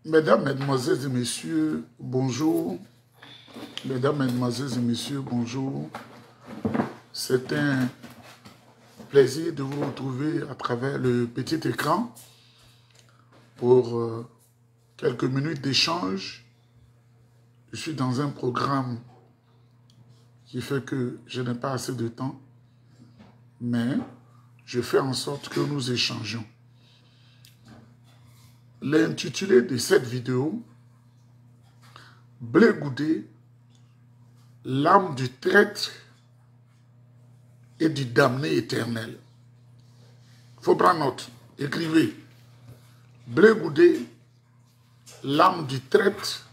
Mesdames, Mesdemoiselles et Messieurs, bonjour. Mesdames, Mesdemoiselles et Messieurs, bonjour. C'est un plaisir de vous retrouver à travers le petit écran pour quelques minutes d'échange. Je suis dans un programme qui fait que je n'ai pas assez de temps, mais je fais en sorte que nous échangeons. L'intitulé de cette vidéo, Blé Goudé, l'âme du traître et du damné éternel. Il faut prendre note, écrivez. Blé Goudé, l'âme du traître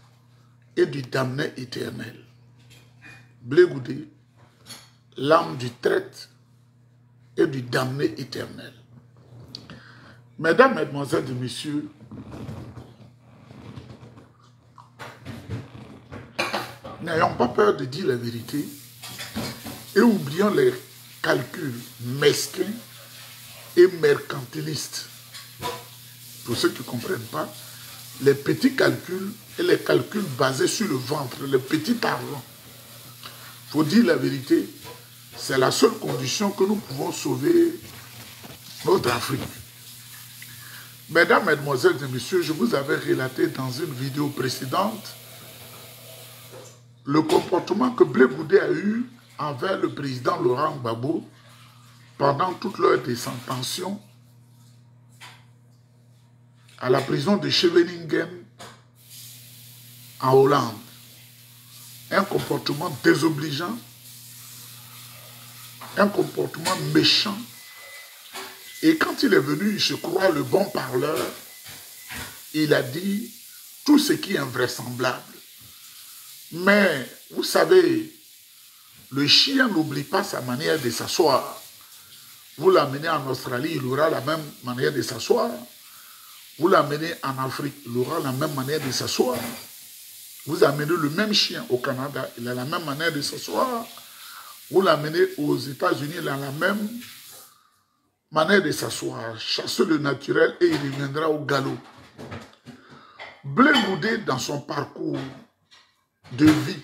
et du damné éternel. Blé Goudé, l'âme du traître et du damné éternel. Mesdames, Mesdemoiselles et Messieurs, n'ayons pas peur de dire la vérité et oublions les calculs mesquins et mercantilistes. Pour ceux qui ne comprennent pas, les petits calculs et les calculs basés sur le ventre, le petit argent. Il faut dire la vérité, c'est la seule condition que nous pouvons sauver notre Afrique. Mesdames, Mesdemoiselles et Messieurs, je vous avais relaté dans une vidéo précédente le comportement que Blé Goudé a eu envers le président Laurent Gbagbo pendant toute leur détention à la prison de Scheveningen en Hollande. Un comportement désobligeant, un comportement méchant. Et quand il est venu, il se croit le bon parleur, il a dit tout ce qui est invraisemblable. Mais, vous savez, le chien n'oublie pas sa manière de s'asseoir. Vous l'amenez en Australie, il aura la même manière de s'asseoir. Vous l'amenez en Afrique, il aura la même manière de s'asseoir. Vous amenez le même chien au Canada, il a la même manière de s'asseoir. Vous l'amenez aux États-Unis, il a la même manière de s'asseoir. Chassez le naturel et il reviendra au galop. Blé Goudé, dans son parcours de vie,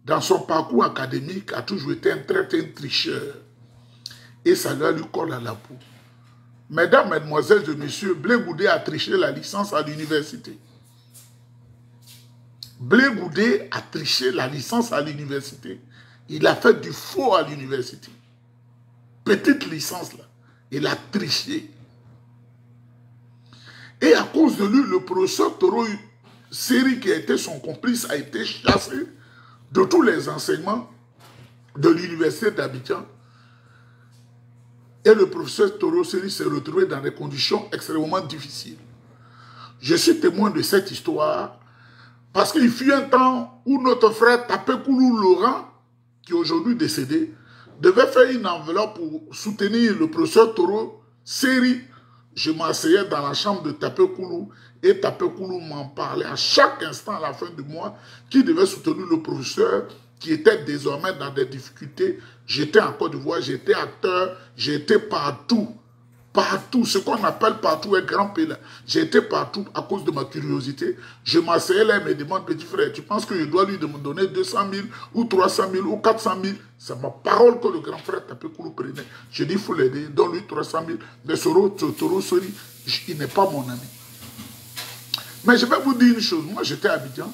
dans son parcours académique, a toujours été un tricheur. Et ça lui colle à la peau. Mesdames, Mesdemoiselles et Messieurs, Blé Goudé a triché la licence à l'université. Blé Goudé a triché la licence à l'université. Il a fait du faux à l'université. Petite licence là. Il a triché. Et à cause de lui, le professeur Toro Seri, qui a été son complice, a été chassé de tous les enseignements de l'université d'Abidjan. Et le professeur Toro Seri s'est retrouvé dans des conditions extrêmement difficiles. Je suis témoin de cette histoire parce qu'il fut un temps où notre frère Tapekoulou Laurent, qui est aujourd'hui décédé, devait faire une enveloppe pour soutenir le professeur Toro Seri. Je m'asseyais dans la chambre de Tapekoulou et Tapekoulou m'en parlait à chaque instant à la fin du mois qui devait soutenir le professeur qui était désormais dans des difficultés. J'étais en Côte d'Ivoire, j'étais acteur, j'étais partout. Partout, ce qu'on appelle partout est grand pays. J'étais partout à cause de ma curiosité. Je m'asseyais là et me demande, petit frère, tu penses que je dois lui donner 200 000 ou 300 000 ou 400 000? C'est ma parole que le grand frère Tapekoulou prenait. Je dis, il faut l'aider, donne-lui 300 000. Mais Toro Seri, il n'est pas mon ami. Mais je vais vous dire une chose, moi j'étais à Abidjan,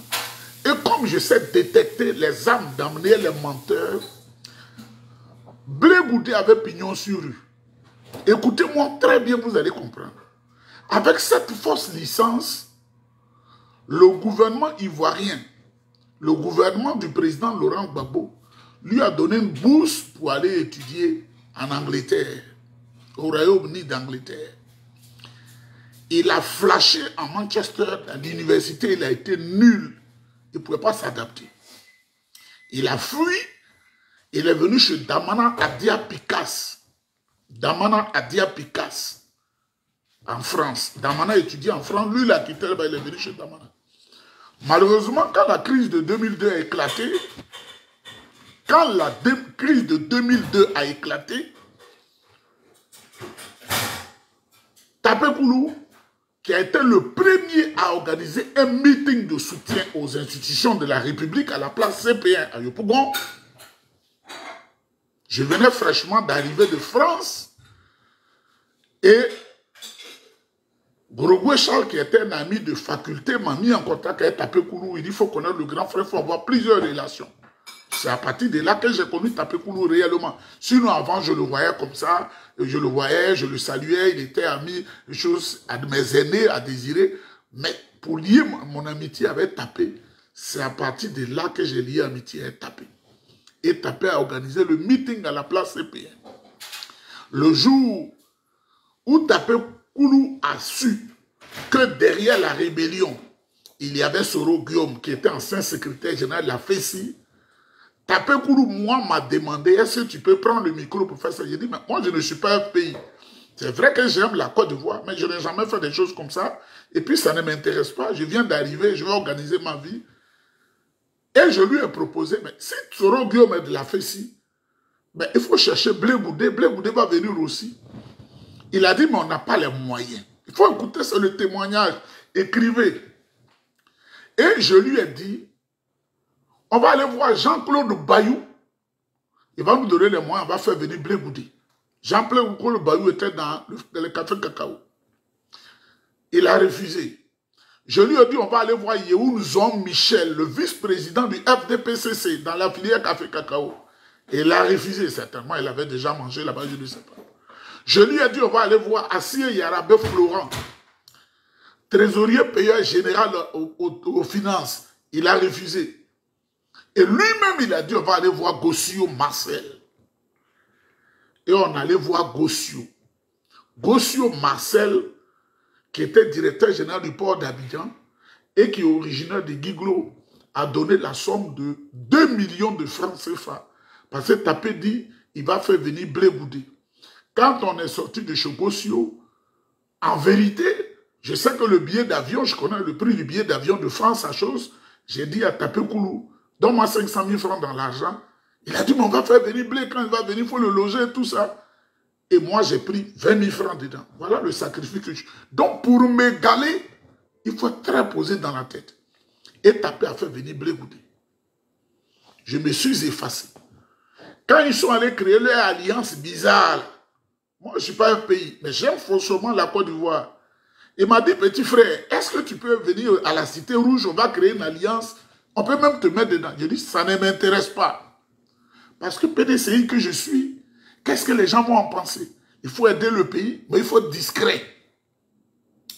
et comme je sais détecter les âmes d'amener les menteurs, Blé Goudé avait pignon sur rue. Écoutez-moi très bien, vous allez comprendre. Avec cette fausse licence, le gouvernement ivoirien, le gouvernement du président Laurent Gbagbo, lui a donné une bourse pour aller étudier en Angleterre, au Royaume-Uni d'Angleterre. Il a flashé en Manchester, à l'université, il a été nul. Il ne pouvait pas s'adapter. Il a fui, il est venu chez Damana Adia Picasse. Damana Adia Picasse, en France. Damana étudie en France, lui il a quitté, il est venu chez Damana. Malheureusement, quand la crise de 2002 a éclaté, Tapekoulou qui a été le premier à organiser un meeting de soutien aux institutions de la République à la place CP1 à Yopougon. Je venais fraîchement d'arriver de France et Gorogoué Charles, qui était un ami de faculté, m'a mis en contact avec Tapé Koulou. Il dit, il faut connaître le grand frère, il faut avoir plusieurs relations. C'est à partir de là que j'ai connu Tapé Koulou réellement. Sinon, avant, je le voyais comme ça, je le voyais, je le saluais, il était ami, chose à mes aînés, à désirer. Mais pour lier mon amitié avec Tapé, c'est à partir de là que j'ai lié amitié avec Tapé. Et Tapé a organisé le meeting à la place CPN. Le jour où Tapé Koulou a su que derrière la rébellion, il y avait Soro Guillaume qui était ancien secrétaire général de la FECI. Tapé Koulou, moi, m'a demandé, est-ce que tu peux prendre le micro pour faire ça? J'ai dit, mais moi, je ne suis pas un pays. C'est vrai que j'aime la Côte d'Ivoire, mais je n'ai jamais fait des choses comme ça. Et puis, ça ne m'intéresse pas. Je viens d'arriver, je vais organiser ma vie. Et je lui ai proposé, mais si Soro Guillaume est de la FECI, mais il faut chercher Blé Goudé. Blé Goudé va venir aussi. Il a dit, mais on n'a pas les moyens. Il faut écouter, c'est le témoignage. Écrivez. Et je lui ai dit, on va aller voir Jean-Claude Bayou. Il va nous donner les moyens, on va faire venir Blé Goudé. Jean-Claude Bayou était dans le café Cacao. Il a refusé. Je lui ai dit, on va aller voir Yehoun Zon Michel, le vice-président du FDPCC, dans la filière café Cacao. Et il a refusé, certainement. Il avait déjà mangé là-bas, je ne sais pas. Je lui ai dit, on va aller voir Assir Yarabé Florent, trésorier payeur général aux finances. Il a refusé. Et lui-même, il a dit, on va aller voir Gossio Marcel. Et on allait voir Gossio. Gossio Marcel, qui était directeur général du port d'Abidjan et qui est originaire de Guiglo, a donné la somme de 2 millions de francs CFA. Parce que Tapé dit, il va faire venir Blé Goudé. Quand on est sorti de chez Gossio, en vérité, je sais que le billet d'avion, je connais le prix du billet d'avion de France à chose, j'ai dit à Tapé Koulou, donne-moi 500 000 francs dans l'argent. Il a dit, mais on va faire venir Blé, quand il va venir, il faut le loger et tout ça. Et moi, j'ai pris 20 000 francs dedans. Voilà le sacrifice que je... Donc, pour m'égaler, il faut très poser dans la tête. Et Tapé a fait venir Blé Goudé. Je me suis effacé. Quand ils sont allés créer leur alliance bizarre, moi, je ne suis pas un pays, mais j'aime forcément la Côte d'Ivoire. Il m'a dit, petit frère, est-ce que tu peux venir à la Cité Rouge, on va créer une alliance, on peut même te mettre dedans. Je dis, ça ne m'intéresse pas. Parce que PDCI que je suis, qu'est-ce que les gens vont en penser? Il faut aider le pays, mais il faut être discret.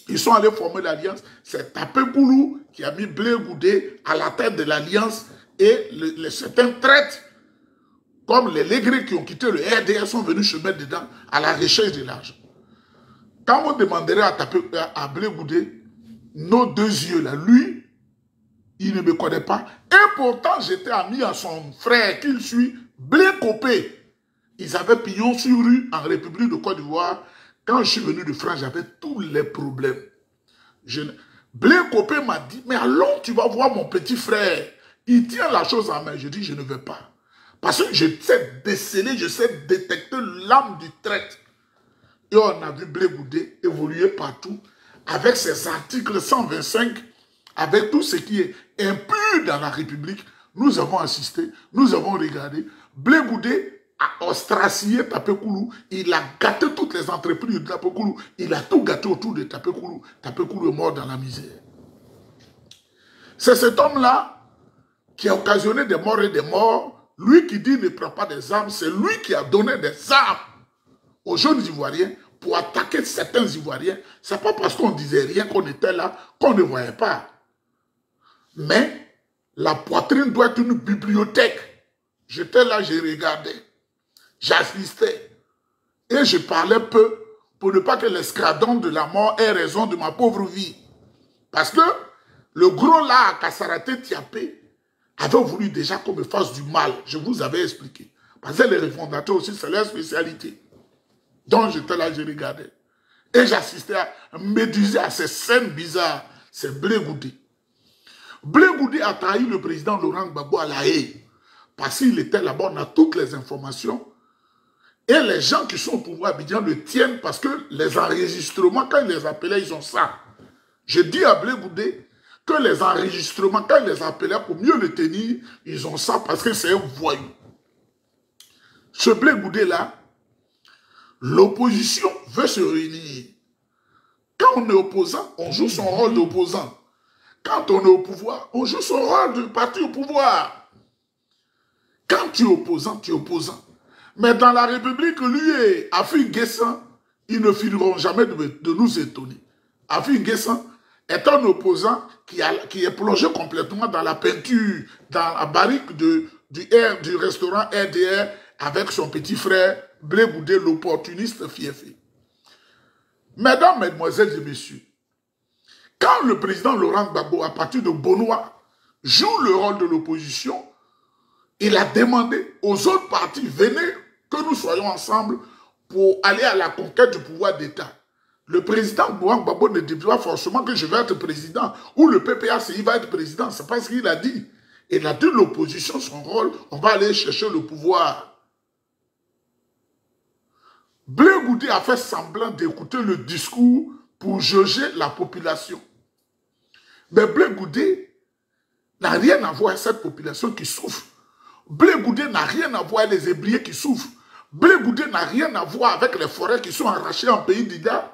Ils sont allés former l'alliance. C'est Tapé Koulou qui a mis Blé Goudé à la tête de l'alliance et certains traites, comme les Légrés qui ont quitté le RDR, sont venus se mettre dedans à la recherche de l'argent. Quand vous demanderez à Blé Goudé, nos deux yeux là, lui, il ne me connaît pas. Et pourtant, j'étais ami à son frère qu'il suit, Blé Copé. Ils avaient pignon sur rue en République de Côte d'Ivoire. Quand je suis venu de France, j'avais tous les problèmes. Blé Copé m'a dit, mais allons, tu vas voir mon petit frère. Il tient la chose en main. Je dis, je ne vais pas. Parce que je sais déceler, je sais détecter l'âme du traître. Et on a vu Blé Goudé évoluer partout avec ses articles 125, avec tout ce qui est impur dans la République. Nous avons assisté, nous avons regardé. Blé Goudé a ostracisé Tapé Koulou. Il a gâté toutes les entreprises de Tapé Koulou. Il a tout gâté autour de Tapé Koulou. Tapé Koulou est mort dans la misère. C'est cet homme-là qui a occasionné des morts et des morts. Lui qui dit ne prend pas des armes, c'est lui qui a donné des armes aux jeunes Ivoiriens pour attaquer certains Ivoiriens. Ce n'est pas parce qu'on disait rien qu'on était là, qu'on ne voyait pas. Mais la poitrine doit être une bibliothèque. J'étais là, j'ai regardé, j'assistais. Et je parlais peu pour ne pas que l'escadron de la mort ait raison de ma pauvre vie. Parce que le gros là, à Kassaraté Tiapé, avait voulu déjà qu'on me fasse du mal. Je vous avais expliqué. Parce que les refondateurs aussi, c'est leur spécialité. Donc j'étais là, je regardais. Et j'assistais à méduser à ces scènes bizarres. C'est Blé Goudé. Blé Goudé a trahi le président Laurent Gbagbo à La Haye. Parce qu'il était là-bas, on a toutes les informations. Et les gens qui sont au pouvoir Abidjan le tiennent parce que les enregistrements, quand ils les appelaient, ils ont ça. Je dis à Blé Goudé que les enregistrements, quand ils les appelaient pour mieux le tenir, ils ont ça parce que c'est un voyou. Ce Blé Goudé-là, l'opposition veut se réunir. Quand on est opposant, on joue son rôle d'opposant. Quand on est au pouvoir, on joue son rôle de parti au pouvoir. Quand tu es opposant, tu es opposant. Mais dans la République, lui et Afi Guessan, ils ne finiront jamais de nous étonner. Afi Guessan est un opposant qui est plongé complètement dans la peinture, dans la barrique du restaurant RDR avec son petit frère Blé Goudé, l'opportuniste fiefé. Mesdames, mesdemoiselles et messieurs, quand le président Laurent Gbagbo, à partir de Bonoa, joue le rôle de l'opposition, il a demandé aux autres partis, venez que nous soyons ensemble pour aller à la conquête du pouvoir d'État. Le président Laurent Gbagbo ne dit pas forcément que je vais être président ou le PPACI va être président. C'est pas ce qu'il a dit. Il a dit l'opposition, son rôle, on va aller chercher le pouvoir. Blé Goudé a fait semblant d'écouter le discours pour juger la population. Mais Blé Goudé n'a rien à voir avec cette population qui souffre. Blé Goudé n'a rien à voir avec les ébriers qui souffrent. Blé Goudé n'a rien à voir avec les forêts qui sont arrachées en pays d'Ida.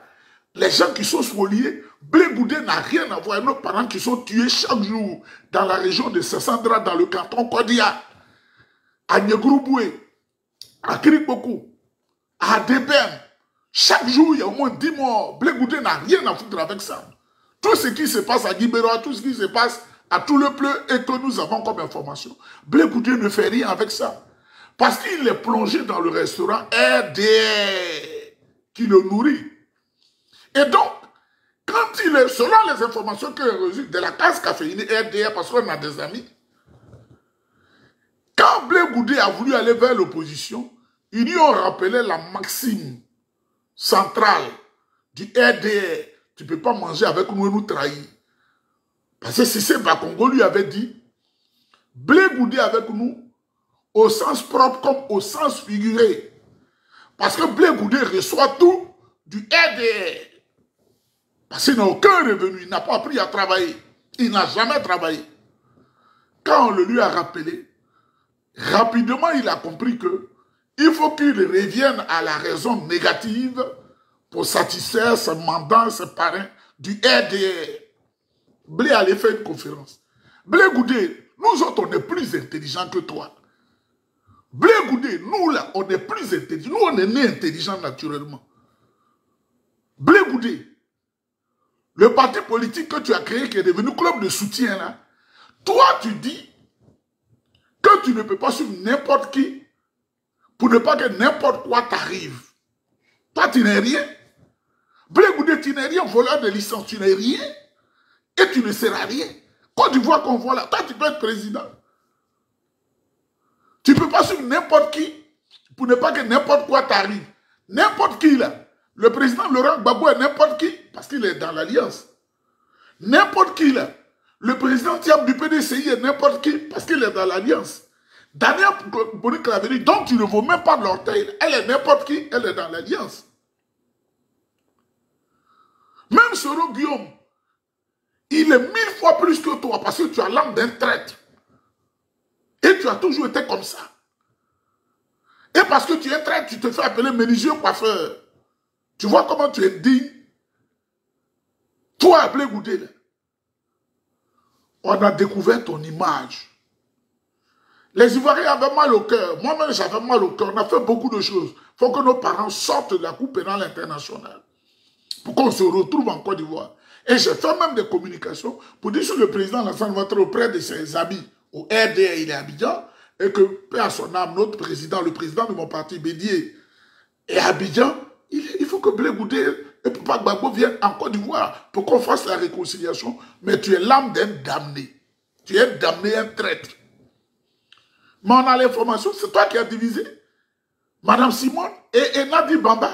Les gens qui sont spoliés. Blé Goudé n'a rien à voir avec nos parents qui sont tués chaque jour dans la région de Sassandra, dans le canton Kodia, à Nyegrouboué, à Kirikbokou, à Deben. Chaque jour, il y a au moins 10 morts. Blé Goudé n'a rien à foutre avec ça. Tout ce qui se passe à Guibéroa, tout ce qui se passe à tout le pleu et que nous avons comme information. Blé Goudé ne fait rien avec ça. Parce qu'il est plongé dans le restaurant RDR qui le nourrit. Et donc, quand il est, selon les informations qu'il a reçues de la case caféine RDR, parce qu'on a des amis, quand Blé Goudé a voulu aller vers l'opposition, ils lui ont rappelé la maxime centrale du RDR. Tu ne peux pas manger avec nous et nous trahir. Parce que Cissé Bakongo lui avait dit, Blé Goudé avec nous, au sens propre comme au sens figuré. Parce que Blé Goudé reçoit tout du RDR. Parce qu'il n'a aucun revenu, il n'a pas appris à travailler. Il n'a jamais travaillé. Quand on le lui a rappelé, rapidement il a compris que il faut qu'il revienne à la raison négative pour satisfaire ses mandats, ses parrains du RDR. Blé allait faire une conférence. Blé Goudé, nous autres, on est plus intelligents que toi. Blé Goudé, nous là, on est plus intelligents. Nous, on est nés intelligents naturellement. Blé Goudé, le parti politique que tu as créé, qui est devenu club de soutien là, toi, tu dis que tu ne peux pas suivre n'importe qui pour ne pas que n'importe quoi t'arrive. Toi, tu n'es rien. Blé Goudé, tu n'es rien, voleur de licence, tu n'es rien. Et tu ne seras rien. Quand tu vois qu'on voit là, toi, tu peux être président. Tu ne peux pas suivre n'importe qui pour ne pas que n'importe quoi t'arrive. N'importe qui, là. Le président Laurent Gbagbo est n'importe qui parce qu'il est dans l'alliance. N'importe qui, là. Le président Thiam du PDCI est n'importe qui parce qu'il est dans l'alliance. Daniel Boni-Claveri, dont tu ne vaux même pas de l'orteil, elle est n'importe qui, elle est dans l'alliance. Même Soro Guillaume, il est 1000 fois plus que toi parce que tu as l'âme d'un traître. Et tu as toujours été comme ça. Et parce que tu es traître, tu te fais appeler menuisier coiffeur. Tu vois comment tu es digne. Toi, Blé Goudé, on a découvert ton image. Les Ivoiriens avaient mal au cœur. Moi-même, j'avais mal au cœur. On a fait beaucoup de choses. Il faut que nos parents sortent de la Cour pénale internationale pour qu'on se retrouve en Côte d'Ivoire. Et j'ai fait même des communications pour dire que le président Lassane Ouattara auprès de ses amis au RDR, il est à Abidjan, et que, paix à son âme, notre président, le président de mon parti, Bédier, est à Abidjan. Il faut que Blé Goudé et Papa Gbagbo viennent en Côte d'Ivoire pour qu'on fasse la réconciliation. Mais tu es l'âme d'un damné. Tu es damné, un traître. Mais on a l'information, c'est toi qui as divisé. Madame Simone et Nadi Bamba.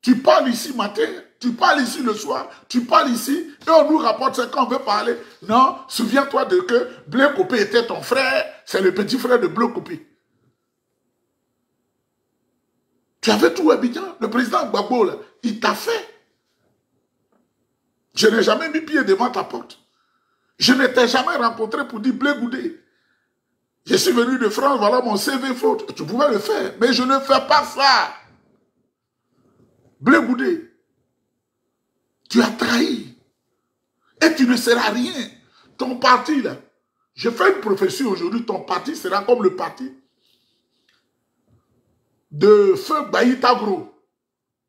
Tu parles ici matin, tu parles ici le soir, tu parles ici, et on nous rapporte ce qu'on veut parler. Non, souviens-toi de que Blé Copé était ton frère, c'est le petit frère de Blé Copé. Tu avais tout Abidjan, le président Gbagbo, là, il t'a fait. Je n'ai jamais mis pied devant ta porte. Je ne t'ai jamais rencontré pour dire Blé Goudé. Je suis venu de France, voilà mon CV faute. Tu pouvais le faire, mais je ne fais pas ça. Blé Goudé, tu as trahi. Et tu ne seras rien. Ton parti, là, je fais une prophétie aujourd'hui, ton parti sera comme le parti de Feu Baïtagro,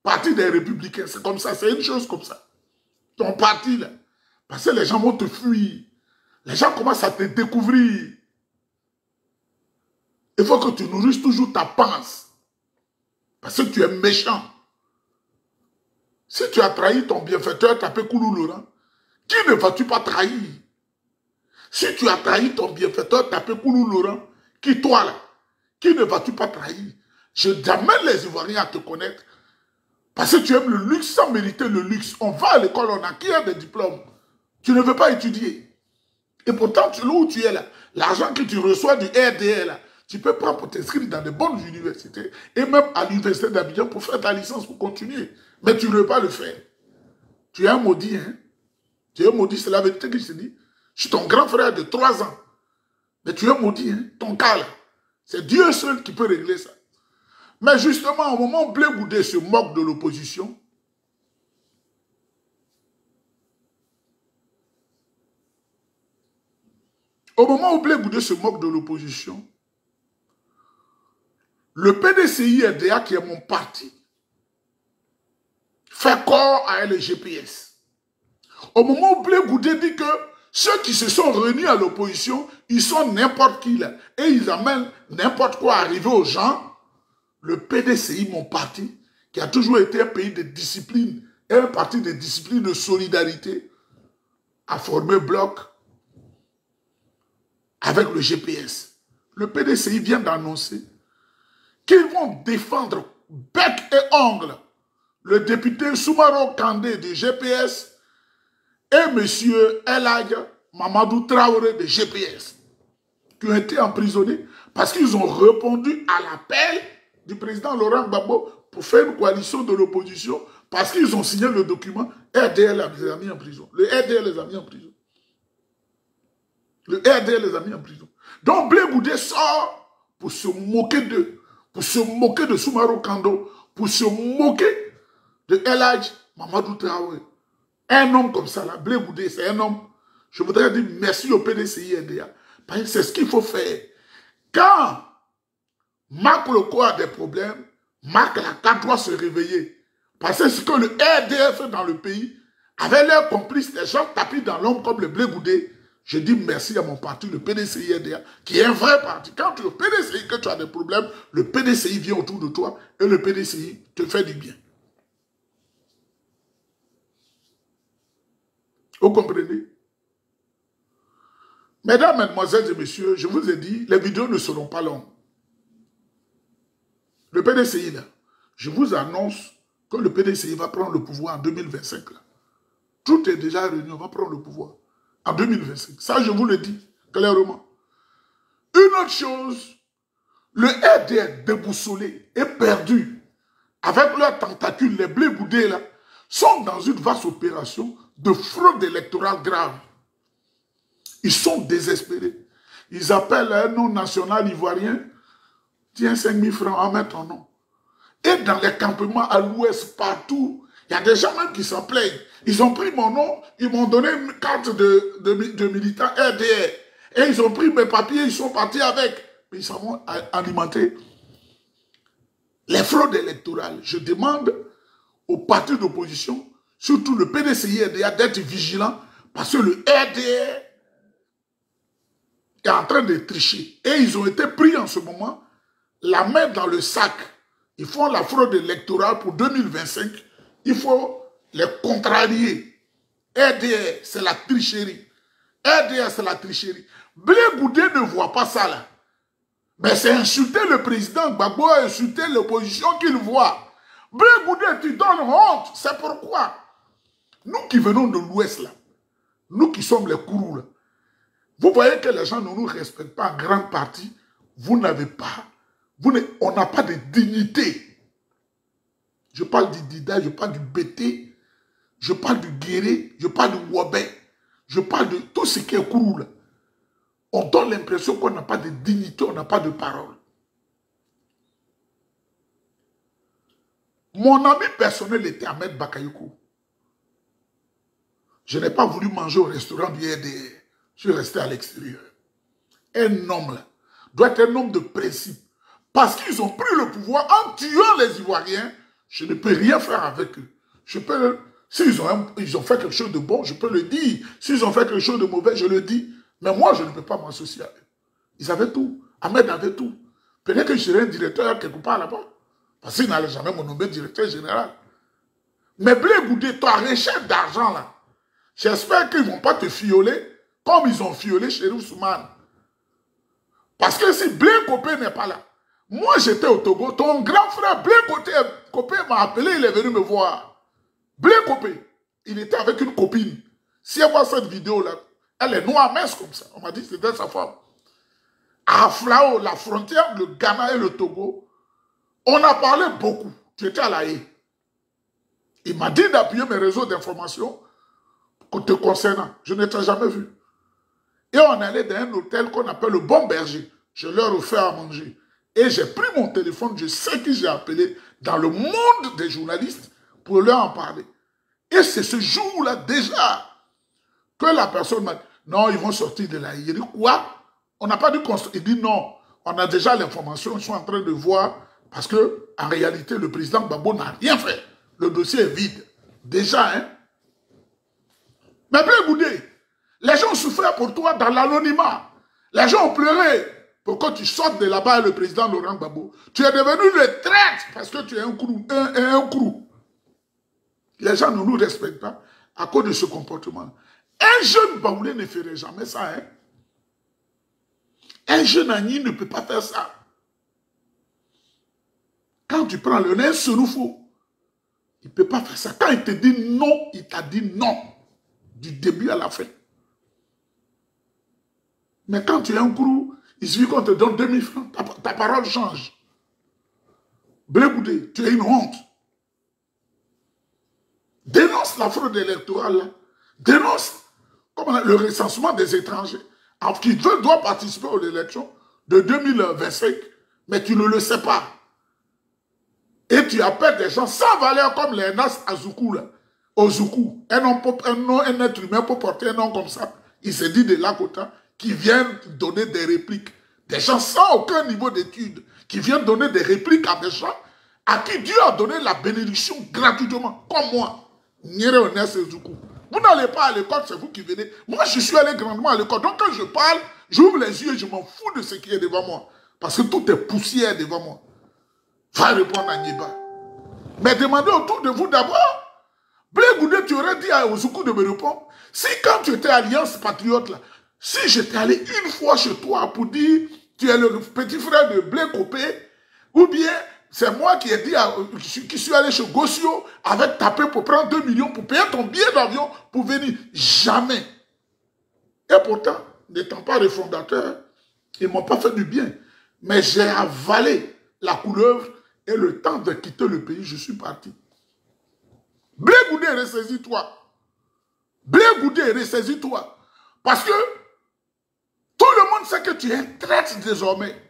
parti des Républicains. C'est comme ça, c'est une chose comme ça. Ton parti, là, parce que les gens vont te fuir. Les gens commencent à te découvrir. Il faut que tu nourrisses toujours ta panse. Parce que tu es méchant. Si tu as trahi ton bienfaiteur, tapé Koulou Laurent, qui ne vas-tu pas trahir? Si tu as trahi ton bienfaiteur, tapé Koulou Laurent, qui toi là, qui ne vas-tu pas trahir? Je t'amène les Ivoiriens à te connaître. Parce que tu aimes le luxe sans mériter le luxe. On va à l'école, on acquiert des diplômes. Tu ne veux pas étudier. Et pourtant, là où tu es là, l'argent que tu reçois du RDL, là, tu peux prendre pour t'inscrire dans de bonnes universités et même à l'université d'Abidjan pour faire ta licence, pour continuer. Mais tu ne veux pas le faire. Tu es un maudit, hein? Tu es un maudit, c'est la vérité que je te dis. Je suis ton grand frère de 3 ans. Mais tu es maudit, hein? Ton cas là. C'est Dieu seul qui peut régler ça. Mais justement, au moment où Blé Goudé se moque de l'opposition, le PDCI-RDA, qui est mon parti, fait corps à le GPS. Au moment où Blé Goudé dit que ceux qui se sont réunis à l'opposition, ils sont n'importe qui là, et ils amènent n'importe quoi arriver aux gens, le PDCI, mon parti, qui a toujours été un pays de discipline, et un parti de discipline, de solidarité, a formé bloc avec le GPS. Le PDCI vient d'annoncer qu'ils vont défendre bec et ongle le député Soumaro Kandé de GPS et M. El Hadj Mamadou Traoré de GPS, qui ont été emprisonnés parce qu'ils ont répondu à l'appel du président Laurent Gbagbo pour faire une coalition de l'opposition, parce qu'ils ont signé le document. RDL les a mis en prison. Le RDL les a mis en prison. Le RDL les a mis en prison. Donc Blé Goudé sort pour se moquer d'eux, pour se moquer de Soumaro Kando, pour se moquer de El Hadj Mamadou Traoré. Un homme comme ça, là, Blé Goudé, c'est un homme. Je voudrais dire merci au PDCI-RDA. Parce que c'est ce qu'il faut faire. Quand Marc Loko a des problèmes, Marc Laka doit se réveiller. Parce que ce que le RDF fait dans le pays, avec leurs complices, les gens tapis dans l'ombre comme le Blé Goudé, je dis merci à mon parti, le PDCI-RDA, qui est un vrai parti. Quand tu es au PDCI, que tu as des problèmes, le PDCI vient autour de toi et le PDCI te fait du bien. Vous comprenez? Mesdames, Mesdemoiselles et Messieurs, je vous ai dit, les vidéos ne seront pas longues. Le PDCI, là, je vous annonce que le PDCI va prendre le pouvoir en 2025. Là. Tout est déjà réuni, on va prendre le pouvoir en 2025. Ça, je vous le dis clairement. Une autre chose, le RDR déboussolé et perdu, avec leurs tentacules, les Blé Goudé, là, sont dans une vaste opération de fraude électorale grave. Ils sont désespérés. Ils appellent un nom national ivoirien. Tiens, 5 000 francs, en mettre ton nom. Et dans les campements à l'ouest, partout, il y a des gens même qui s'en plaignent. Ils ont pris mon nom, ils m'ont donné une carte de militant RDR. Et ils ont pris mes papiers, ils sont partis avec. Mais ils s'en vont alimenter les fraudes électorales. Je demande aux partis d'opposition, surtout le PDCI-RDA, d'être vigilant parce que le RDR est en train de tricher. Et ils ont été pris en ce moment, la main dans le sac. Ils font la fraude électorale pour 2025. Il faut les contrarier. RDR, c'est la tricherie. RDR, c'est la tricherie. Blé Goudé ne voit pas ça là. Mais c'est insulter le président Gbagbo, insulter l'opposition qu'il voit. Blé Goudé, tu donnes honte. C'est pourquoi nous qui venons de l'Ouest là, nous qui sommes les Kourous là, vous voyez que les gens ne nous respectent pas en grande partie. Vous n'avez pas, on n'a pas de dignité. Je parle du Dida, je parle du BT. Je parle du Guéré, je parle du Wobé, je parle de tout ce qui est courou là. On donne l'impression qu'on n'a pas de dignité, on n'a pas de parole. Mon ami personnel était Ahmed Bakayoko. Je n'ai pas voulu manger au restaurant du RDR. Je suis resté à l'extérieur. Un homme là doit être un homme de principe. Parce qu'ils ont pris le pouvoir en tuant les Ivoiriens. Je ne peux rien faire avec eux. Je peux, s'ils ont fait quelque chose de bon, je peux le dire. S'ils ont fait quelque chose de mauvais, je le dis. Mais moi, je ne peux pas m'associer à eux. Ils avaient tout. Ahmed avait tout. Peut-être que je serais un directeur quelque part là-bas. Parce qu'il n'allait jamais me nommer directeur général. Mais Blé Goudé, toi, recherche d'argent là. J'espère qu'ils ne vont pas te fioler comme ils ont fiolé Chérif Soumane. Parce que si Blé Copé n'est pas là, moi j'étais au Togo, ton grand frère Blé Copé m'a appelé, il est venu me voir. Blé Copé, il était avec une copine. Si elle voit cette vidéo là, elle est noire mince comme ça. On m'a dit que c'était sa femme. À Flao, la frontière, le Ghana et le Togo, on a parlé beaucoup. Tu étais à La Haye. Il m'a dit d'appuyer mes réseaux d'information te concernant. Je ne t'ai jamais vu. Et on allait dans un hôtel qu'on appelle le Bon Berger. Je leur ai offert à manger. Et j'ai pris mon téléphone, je sais qui j'ai appelé dans le monde des journalistes pour leur en parler. Et c'est ce jour-là déjà que la personne m'a dit, non, ils vont sortir de là. Il dit, quoi? On n'a pas dû construire. Il dit, non, on a déjà l'information, ils sont en train de voir, parce que en réalité, le président Gbagbo n'a rien fait. Le dossier est vide. Déjà, hein? Mais Blé Goudé, les gens souffraient pour toi dans l'anonymat. Les gens ont pleuré pour que tu sortes de là-bas, le président Laurent Gbagbo. Tu es devenu le traître parce que tu es un crew. Les gens ne nous respectent pas à cause de ce comportement. Un jeune Baoulé ne ferait jamais ça. Hein? Un jeune Agni ne peut pas faire ça. Quand tu prends le nez Seroufo, il ne peut pas faire ça. Quand il te dit non, il t'a dit non. Du début à la fin. Mais quand tu es un crew, il suffit qu'on te donne 2000 francs, ta parole change. Blé Goudé, tu es une honte. Dénonce la fraude électorale. Là. Dénonce le recensement des étrangers qui doivent participer aux élections de 2025, mais tu ne le sais pas. Et tu appelles des gens sans valeur comme les Nas Azoukou, là. Ozoukou, un être humain peut porter un nom comme ça. Il se dit de Lakota qui viennent donner des répliques. Des gens sans aucun niveau d'études qui viennent donner des répliques à des gens à qui Dieu a donné la bénédiction gratuitement, comme moi. Vous n'allez pas à l'école, c'est vous qui venez. Moi, je suis allé grandement à l'école. Donc, quand je parle, j'ouvre les yeux et je m'en fous de ce qui est devant moi. Parce que tout est poussière devant moi. Va répondre à Niba. Mais demandez autour de vous d'abord. Blé Goudé, tu aurais dit à Ozoukou de me répondre. Si quand tu étais Alliance Patriote, là, si j'étais allé une fois chez toi pour dire tu es le petit frère de Blé Copé, ou bien c'est moi qui ai dit qui suis allé chez Gossio avec tapé pour prendre 2 millions pour payer ton billet d'avion pour venir. Jamais. Et pourtant, n'étant pas les fondateurs, ils ne m'ont pas fait du bien. Mais j'ai avalé la couleuvre et le temps de quitter le pays, je suis parti. Blé Goudé, ressaisis-toi. Blé Goudé, ressaisis-toi. Parce que tout le monde sait que tu es un traître désormais.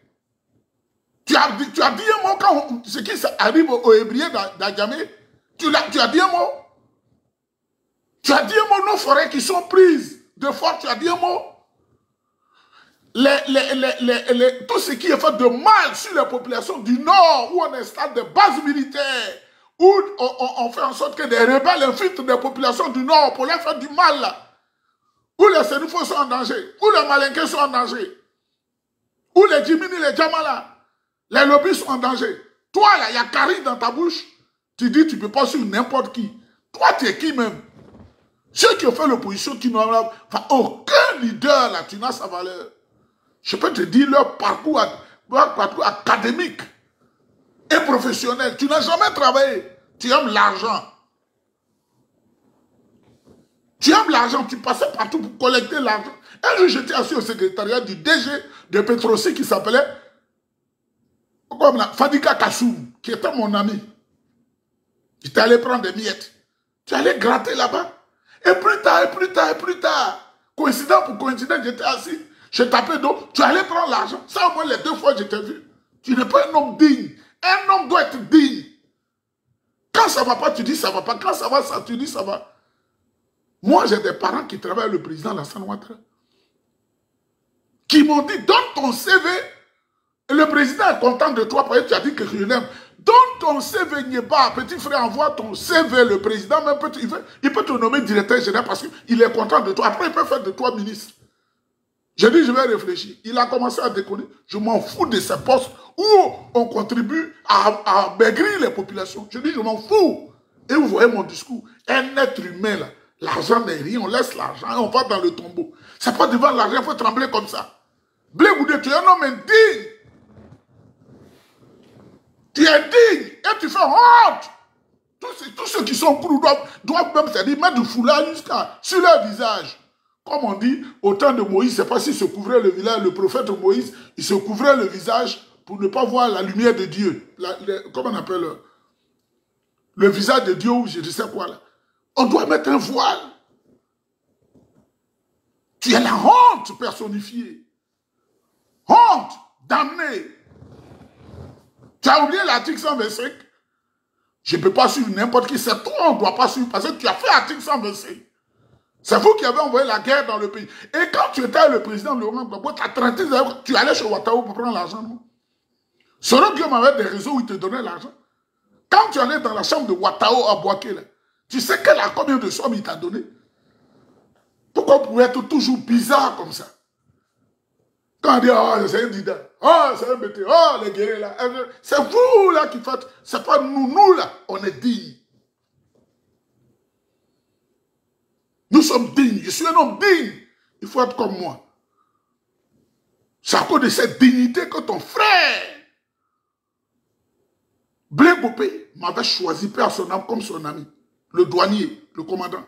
Tu as dit un mot quand ce qui arrive aux Hébriers d'Adjamé. Tu as dit un mot. Tu as dit un mot, nos forêts qui sont prises de force, tu as dit un mot. Tout ce qui est fait de mal sur les populations du Nord, où on installe des bases militaires, où on fait en sorte que des rebelles infiltrent des populations du Nord pour leur faire du mal, là. Où les Sénoufos sont en danger, où les Malinqués sont en danger, où les Djimini, les Djamala, les lobbies sont en danger. Toi, là, il y a Kari dans ta bouche, tu dis tu ne peux pas suivre n'importe qui. Toi, tu es qui même? Ceux qui ont fait l'opposition, qui n'ont aucun leader, là, tu n'as sa valeur. Je peux te dire leur parcours académique et professionnel. Tu n'as jamais travaillé. Tu aimes l'argent. Tu aimes l'argent. Tu passais partout pour collecter l'argent. Un jour, j'étais assis au secrétariat du DG de Petrosi qui s'appelait Fadika Kassoum, qui était mon ami. J'étais allé prendre des miettes. Tu allais gratter là-bas. Et plus tard, et plus tard, et plus tard. Coïncident pour coïncident, j'étais assis. Je tapais d'eau. Tu allais prendre l'argent. Ça, au moins, les 2 fois, je t'ai vu. Tu n'es pas un homme digne. Un homme doit être digne. Quand ça ne va pas, tu dis ça ne va pas. Quand ça va, ça, tu dis ça va. Moi, j'ai des parents qui travaillent avec le président Alassane Ouattara, qui m'ont dit, donne ton CV. Et le président est content de toi parce que tu as dit que je l'aime. Donne ton CV, Nieba, petit frère, envoie ton CV. Le président, même il peut te nommer directeur général parce qu'il est content de toi. Après, il peut faire de toi ministre. J'ai dit, je vais réfléchir. Il a commencé à déconner. Je m'en fous de ces postes où on contribue à maigrir les populations. Je dis, je m'en fous. Et vous voyez mon discours. Un être humain, là, l'argent n'est rien. On laisse l'argent et on va dans le tombeau. C'est pas devant l'argent, il faut trembler comme ça. Blé Goudé, tu es un homme indigne. Tu es digne et tu fais honte. Tous ceux qui sont crus doivent même, c'est-à-dire, mettre du foulard jusqu'à sur leur visage. Comme on dit, au temps de Moïse, c'est pas s'il se couvrait le visage, le prophète Moïse, il se couvrait le visage pour ne pas voir la lumière de Dieu. Comment on appelle le visage de Dieu ou je ne sais quoi là. On doit mettre un voile. Tu es la honte personnifiée. Honte, damnée. Tu as oublié l'article 125? Je ne peux pas suivre n'importe qui. C'est toi, on ne doit pas suivre parce que tu as fait l'article 125. C'est vous qui avez envoyé la guerre dans le pays. Et quand tu étais le président Laurent Gbagbo, tu allais chez Ouattara pour prendre l'argent, non? Selon Guillaume avait des réseaux où il te donnait l'argent. Quand tu allais dans la chambre de Ouattara à Boaké, tu sais combien de sommes il t'a donné? Pourquoi vous pouvez être toujours bizarre comme ça? Quand on dit, oh, c'est un dida, oh, c'est un bêté, oh, les guerriers là, c'est vous là qui faites, c'est pas nous là, on est dignes. Nous sommes dignes, je suis un homme digne, il faut être comme moi. C'est à cause de cette dignité que ton frère, Blé Bopé, m'avait choisi père son âme comme son ami, le douanier, le commandant.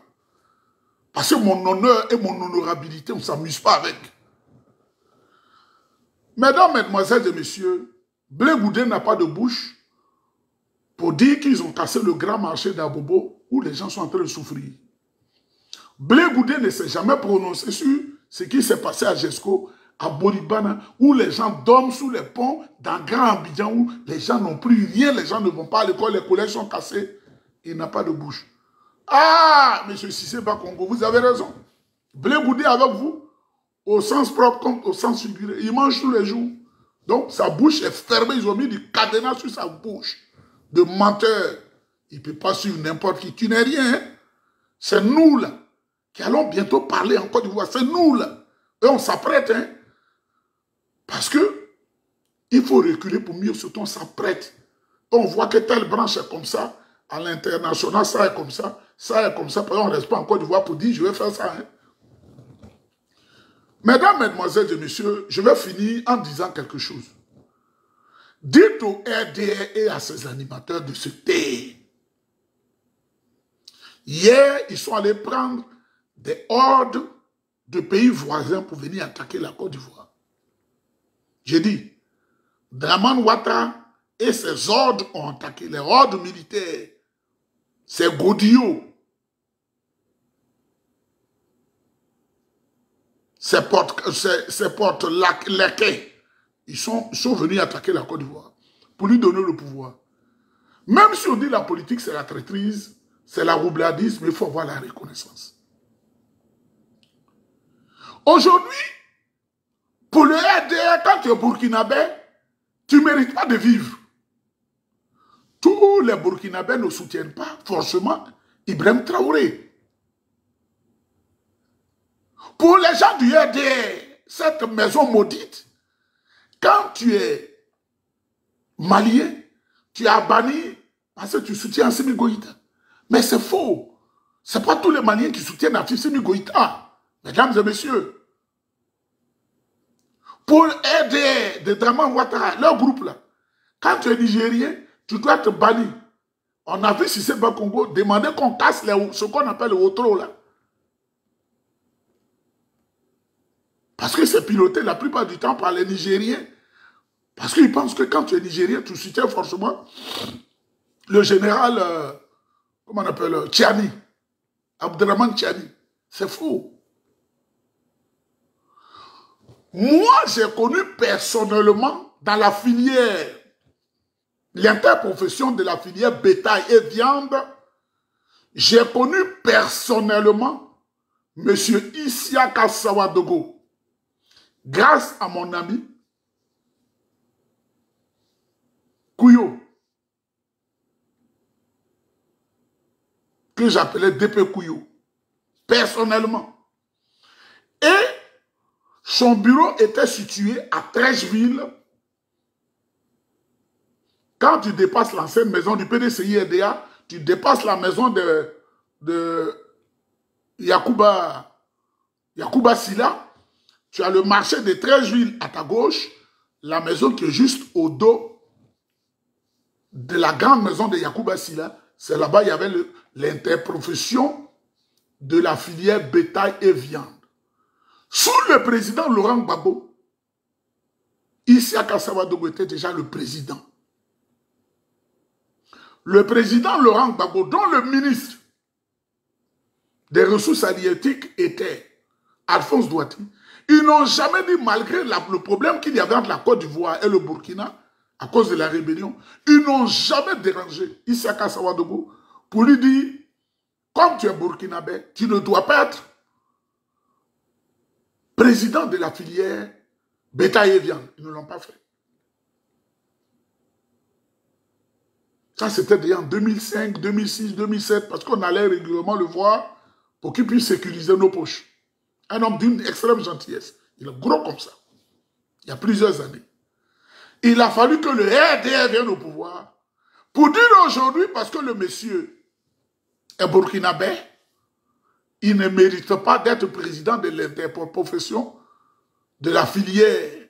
Parce que mon honneur et mon honorabilité, on ne s'amuse pas avec. Mesdames, mesdemoiselles et messieurs, Blé Goudé n'a pas de bouche pour dire qu'ils ont cassé le grand marché d'Abobo où les gens sont en train de souffrir. Blé Goudé ne s'est jamais prononcé sur ce qui s'est passé à Jesco, à Boribana, où les gens dorment sous les ponts, dans Grand Abidjan, où les gens n'ont plus rien, les gens ne vont pas à l'école, les collèges sont cassés. Il n'a pas de bouche. Ah, M. Cissé Bakongo, vous avez raison. Blé Goudé avec vous, au sens propre comme au sens figuré. Il mange tous les jours. Donc, sa bouche est fermée. Ils ont mis du cadenas sur sa bouche. De menteur. Il ne peut pas suivre n'importe qui. Tu n'es rien. Hein? C'est nous, là, qui allons bientôt parler en Côte d'Ivoire. C'est nous, là. Et on s'apprête, hein. Parce que il faut reculer pour mieux, surtout on s'apprête. On voit que telle branche est comme ça. À l'international, ça est comme ça. Ça est comme ça. Parce qu'on ne reste pas en Côte d'Ivoire pour dire, je vais faire ça, hein. Mesdames, mesdemoiselles et messieurs, je vais finir en disant quelque chose. Dites au RDR et à ses animateurs de se taire. Hier, ils sont allés prendre des hordes de pays voisins pour venir attaquer la Côte d'Ivoire. J'ai dit, Dramane Ouattara et ses hordes ont attaqué les hordes militaires. C'est Godillot. Ces porte-laquais, ils sont venus attaquer la Côte d'Ivoire pour lui donner le pouvoir. Même si on dit la politique, c'est la traîtrise, c'est la roublardisme, il faut avoir la reconnaissance. Aujourd'hui, pour le RDR, quand tu es burkinabé, tu ne mérites pas de vivre. Tous les burkinabés ne soutiennent pas forcément Ibrahim Traoré. Pour les gens du RDR, cette maison maudite, quand tu es malien, tu es banni parce que tu soutiens Assimi Goïta. Mais c'est faux. Ce n'est pas tous les Maliens qui soutiennent Assimi Goïta. Mesdames et messieurs. Pour RDR de Dramane Ouattara, leur groupe là, quand tu es nigérien, tu dois être banni. On a vu Cissé Bakongo demander qu'on casse ce qu'on appelle le Wotro là. Parce que c'est piloté la plupart du temps par les Nigériens. Parce qu'ils pensent que quand tu es Nigérien, tu soutiens forcément le général, comment on appelle, Tchiani. Abdelrahman Tchani. C'est faux. Moi, j'ai connu personnellement dans la filière, l'interprofession de la filière bétail et viande, j'ai connu personnellement M. Isiaka Sawadogo, grâce à mon ami Kouyo, que j'appelais DP Kouyo, personnellement. Et son bureau était situé à Trècheville. Quand tu dépasses l'ancienne maison du PDCI-RDA, tu dépasses la maison de Yacouba Silla, tu as le marché de Trècheville à ta gauche, la maison qui est juste au dos de la grande maison de Yacouba Silla. C'est là-bas il y avait l'interprofession de la filière bétail et viande. Sous le président Laurent Gbagbo, Isiaka Sawadogo était déjà le président. Le président Laurent Gbagbo, dont le ministre des Ressources halieutiques était Alphonse Douati, ils n'ont jamais dit, malgré le problème qu'il y avait entre la Côte d'Ivoire et le Burkina, à cause de la rébellion, ils n'ont jamais dérangé Isiaka Sawadogo pour lui dire, comme tu es burkinabé, tu ne dois pas être président de la filière bétail et viande. Ils ne l'ont pas fait. Ça, c'était déjà en 2005, 2006, 2007, parce qu'on allait régulièrement le voir pour qu'il puisse sécuriser nos poches. Un homme d'une extrême gentillesse. Il est gros comme ça. Il y a plusieurs années. Il a fallu que le RDR vienne au pouvoir pour dire aujourd'hui, parce que le monsieur est burkinabé, il ne mérite pas d'être président de l'interprofession de la filière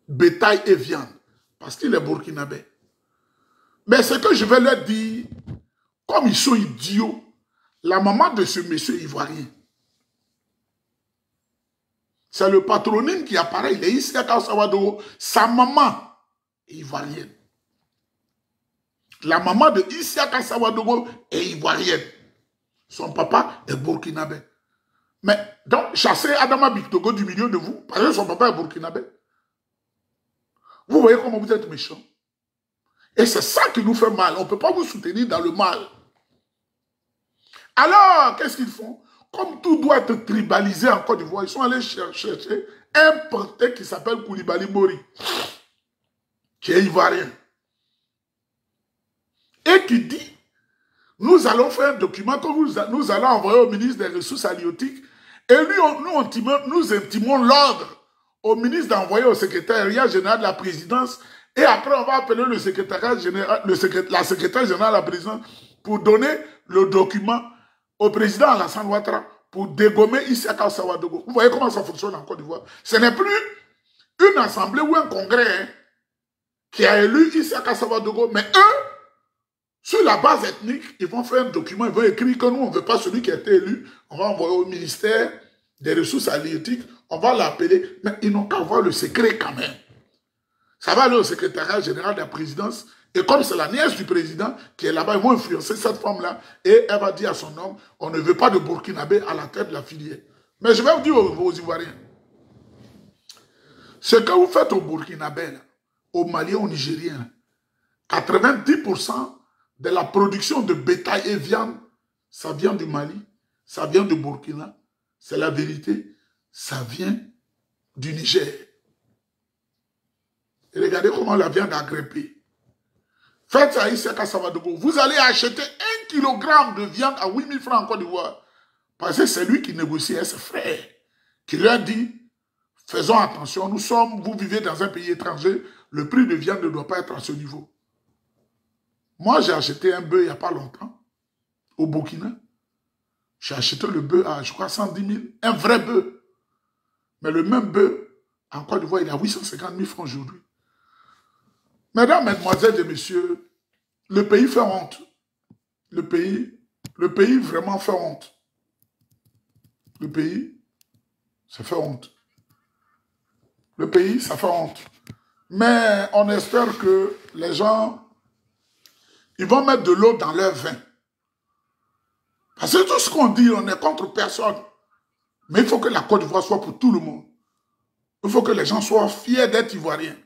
bétail et viande, parce qu'il est burkinabé. Mais ce que je vais leur dire, comme ils sont idiots, la maman de ce monsieur ivoirien, c'est le patronyme qui apparaît, il est ici à Sawadogo, sa maman est ivoirienne. La maman de Isiaka Sawadogo est ivoirienne. Son papa est burkinabé. Mais donc, chassez Adama Bictogo du milieu de vous, parce que son papa est burkinabé. Vous voyez comment vous êtes méchants. Et c'est ça qui nous fait mal. On ne peut pas vous soutenir dans le mal. Alors, qu'est-ce qu'ils font? Comme tout doit être tribalisé en Côte d'Ivoire, ils sont allés chercher un porté qui s'appelle Koulibaly Mori, qui est ivoirien. Et qui dit, nous allons faire un document que nous allons envoyer au ministre des Ressources halieutiques et nous intimons l'ordre au ministre d'envoyer au secrétariat général de la présidence et après on va appeler le secrétariat général, la secrétaire générale de la présidence pour donner le document au président Alassane Ouattara pour dégommer Isiaka Sawadogo. Vous voyez comment ça fonctionne en Côte d'Ivoire. Ce n'est plus une assemblée ou un congrès qui a élu Isiaka Sawadogo, mais eux, sur la base ethnique, ils vont faire un document, ils vont écrire que nous, on ne veut pas celui qui a été élu, on va envoyer au ministère des Ressources halieutiques, on va l'appeler, mais ils n'ont qu'à avoir le secret quand même. Ça va aller au secrétariat général de la présidence, et comme c'est la nièce du président qui est là-bas, ils vont influencer cette femme-là, et elle va dire à son homme, on ne veut pas de burkinabé à la tête de la filière. Mais je vais vous dire aux Ivoiriens, ce que vous faites au burkinabé, là, au Mali, au Nigérien, 90% de la production de bétail et viande, ça vient du Mali, ça vient du Burkina, c'est la vérité, ça vient du Niger. Et regardez comment la viande a grimpé. Faites ça ici à Sawadogo. Vous allez acheter 1 kg de viande à 8 000 francs en Côte d'Ivoire. Parce que c'est lui qui négocie avec ses frères, qui leur dit, faisons attention, vous vivez dans un pays étranger, le prix de viande ne doit pas être à ce niveau. Moi, j'ai acheté un bœuf il n'y a pas longtemps, au Burkina. J'ai acheté le bœuf à, je crois, 110 000. Un vrai bœuf. Mais le même bœuf, en Côte d'Ivoire, il est à 850 000 francs aujourd'hui. Mesdames, mesdemoiselles et messieurs, le pays fait honte. Le pays vraiment fait honte. Le pays, ça fait honte. Le pays, ça fait honte. Mais on espère que les gens, ils vont mettre de l'eau dans leur vin. Parce que tout ce qu'on dit, on est contre personne. Mais il faut que la Côte d'Ivoire soit pour tout le monde. Il faut que les gens soient fiers d'être Ivoiriens.